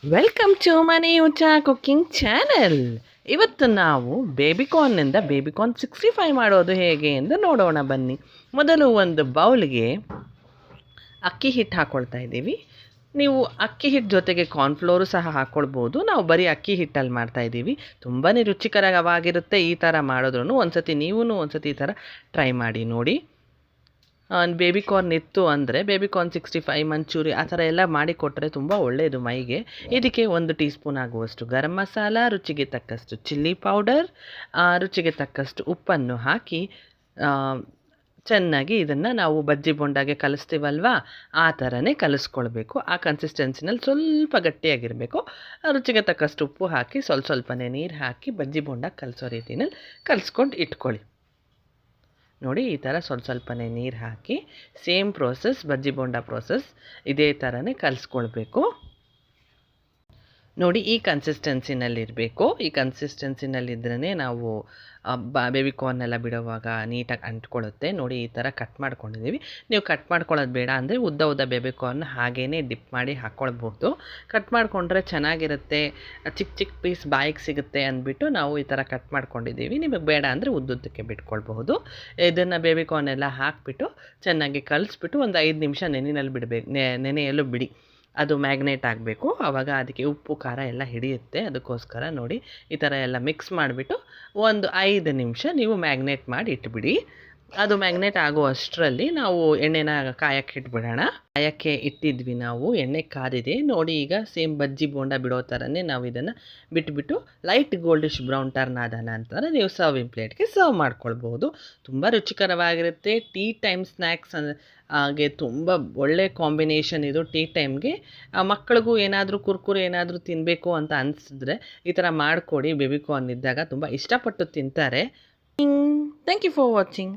Welcome to ಮನಿ ಉಚಾ cooking channel. ಇವತ್ತು ನಾವು ಬೇಬಿಕಾರ್ನಿಂದ ಬೇಬಿಕಾರ್ನ್ 65 ಮಾಡೋದು ಹೇಗೆ ಎಂದು ನೋಡೋಣ ಬನ್ನಿ. ಮೊದಲು ಒಂದು ಬೌಲ್ಗೆ ಅಕ್ಕಿ ಹಿಟ್ಟು ಹಾಕ್ಕೊಳ್ತಾ ಇದ್ದೀವಿ. ನೀವು ಅಕ್ಕಿ ಹಿಟ್ಟು ಜೊತೆಗೆ ಕಾರ್ನ್ಫ್ಲೋರು ಸಹ ಹಾಕ್ಕೊಳ್ಬೋದು. ನಾವು ಬರೀ ಅಕ್ಕಿ ಹಿಟ್ಟಲ್ಲಿ ಮಾಡ್ತಾಯಿದ್ದೀವಿ. ತುಂಬಾ ರುಚಿಕರವಾಗಿರುತ್ತೆ ಈ ಥರ ಮಾಡಿದ್ರೂ. ಒಂದ್ಸತಿ ಈ ಥರ ಟ್ರೈ ಮಾಡಿ ನೋಡಿ. ಬೇಬಿಕಾರ್ನ್ ಇತ್ತು ಅಂದರೆ ಬೇಬಿಕಾರ್ನ್ 65 ಮಂಚೂರಿ ಆ ಥರ ಎಲ್ಲ ಮಾಡಿಕೊಟ್ರೆ ತುಂಬ ಒಳ್ಳೆಯದು ಮೈಗೆ. ಇದಕ್ಕೆ 1 ಟೀ ಸ್ಪೂನ್ ಆಗುವಷ್ಟು ಗರಂ ಮಸಾಲ, ರುಚಿಗೆ ತಕ್ಕಷ್ಟು ಚಿಲ್ಲಿ ಪೌಡರ್, ರುಚಿಗೆ ತಕ್ಕಷ್ಟು ಉಪ್ಪನ್ನು ಹಾಕಿ ಚೆನ್ನಾಗಿ ಇದನ್ನು ನಾವು ಬಜ್ಜಿ ಬೊಂಡಾಗೆ ಕಲಿಸ್ತೀವಲ್ವಾ ಆ ಥರನೇ ಕಲಿಸ್ಕೊಳ್ಬೇಕು. ಆ ಕನ್ಸಿಸ್ಟೆನ್ಸಿನಲ್ಲಿ ಸ್ವಲ್ಪ ಗಟ್ಟಿಯಾಗಿರಬೇಕು. ರುಚಿಗೆ ತಕ್ಕಷ್ಟು ಉಪ್ಪು ಹಾಕಿ ಸ್ವಲ್ಪನೇ ನೀರು ಹಾಕಿ ಬಜ್ಜಿ ಬೊಂಡ ಕಲಿಸೋ ರೀತಿಯಲ್ಲಿ ಕಲಿಸ್ಕೊಂಡು ಇಟ್ಕೊಳ್ಳಿ. ನೋಡಿ ಈ ಥರ ಸ್ವಲ್ಪನೇ ನೀರು ಹಾಕಿ same process bajji bonda process ಇದೇ ಥರನೇ ಕಲಿಸ್ಕೊಳ್ಬೇಕು. ನೋಡಿ ಈ ಕನ್ಸಿಸ್ಟೆನ್ಸಿನಲ್ಲಿರಬೇಕು. ಈ ಕನ್ಸಿಸ್ಟೆನ್ಸಿನಲ್ಲಿದ್ರೇ ನಾವು ಬೇಬಿಕಾರ್ನೆಲ್ಲ ಬಿಡುವಾಗ ನೀಟಾಗಿ ಅಂಟ್ಕೊಳ್ಳುತ್ತೆ. ನೋಡಿ ಈ ಥರ ಕಟ್ ಮಾಡ್ಕೊಂಡಿದ್ದೀವಿ. ನೀವು ಕಟ್ ಮಾಡ್ಕೊಳ್ಳೋದು ಬೇಡ ಅಂದರೆ ಉದ್ದ ಬೇಬಿಕಾರ್ನ್ ಹಾಗೇ ಡಿಪ್ ಮಾಡಿ ಹಾಕ್ಕೊಳ್ಬೋದು. ಕಟ್ ಮಾಡಿಕೊಂಡ್ರೆ ಚೆನ್ನಾಗಿರುತ್ತೆ, ಚಿಕ್ಕ ಪೀಸ್ ಬಾಯಿಗೆ ಸಿಗುತ್ತೆ ಅಂದ್ಬಿಟ್ಟು ನಾವು ಈ ಥರ ಕಟ್ ಮಾಡ್ಕೊಂಡಿದ್ದೀವಿ. ನಿಮಗೆ ಬೇಡ ಅಂದರೆ ಉದ್ದುದ್ದಕ್ಕೆ ಬಿಟ್ಕೊಳ್ಬಹುದು. ಇದನ್ನು ಬೇಬಿಕಾರ್ನೆಲ್ಲ ಹಾಕಿಬಿಟ್ಟು ಚೆನ್ನಾಗಿ ಕಲಿಸ್ಬಿಟ್ಟು ಒಂದು 5 ನಿಮಿಷ ನೆನೆಯಲು ಬಿಡಿ. ಅದು ಮ್ಯಾಗ್ನೇಟ್ ಆಗಬೇಕು. ಆವಾಗ ಅದಕ್ಕೆ ಉಪ್ಪು ಖಾರ ಎಲ್ಲ ಹಿಡಿಯುತ್ತೆ. ಅದಕ್ಕೋಸ್ಕರ ನೋಡಿ ಈ ಥರ ಎಲ್ಲ ಮಿಕ್ಸ್ ಮಾಡಿಬಿಟ್ಟು ಒಂದು 5 ನಿಮಿಷ ನೀವು ಮ್ಯಾಗ್ನೇಟ್ ಮಾಡಿ ಇಟ್ಬಿಡಿ. ಅದು ಮ್ಯಾಗ್ನೇಟ್ ಆಗುವಷ್ಟರಲ್ಲಿ ನಾವು ಎಣ್ಣೆನ ಕಾಯಕ್ಕೆ ಇಟ್ಬಿಡೋಣ. ಕಾಯಕ್ಕೆ ಇಟ್ಟಿದ್ವಿ ನಾವು, ಎಣ್ಣೆ ಕಾದಿದೆ ನೋಡಿ. ಈಗ ಸೇಮ್ ಬಜ್ಜಿ ಬೋಂಡ ಬಿಡೋ ಥರನೇ ನಾವು ಇದನ್ನು ಬಿಟ್ಬಿಟ್ಟು ಲೈಟ್ ಗೋಲ್ಡಿಶ್ ಬ್ರೌನ್ ಟರ್ನ್ ಆದ ನಂತರ ನೀವು ಸರ್ವಿಂಗ್ ಪ್ಲೇಟ್ಗೆ ಸರ್ವ್ ಮಾಡ್ಕೊಳ್ಬೋದು. ತುಂಬ ರುಚಿಕರವಾಗಿರುತ್ತೆ. ಟೀ ಟೈಮ್ ಸ್ನ್ಯಾಕ್ಸ್ ಹಾಗೆ ತುಂಬ ಒಳ್ಳೆ ಕಾಂಬಿನೇಷನ್ ಇದು ಟೀ ಟೈಮ್ಗೆ. ಮಕ್ಕಳಿಗೂ ಏನಾದರೂ ಕುರ್ಕುರೆ ಏನಾದರೂ ತಿನ್ನಬೇಕು ಅಂತ ಅನಿಸಿದ್ರೆ ಈ ಥರ ಮಾಡಿಕೊಡಿ. ಬೇಬಿಕಾರ್ನ್ ಇದ್ದಾಗ ತುಂಬ ಇಷ್ಟಪಟ್ಟು ತಿಂತಾರೆ. Thank you for watching.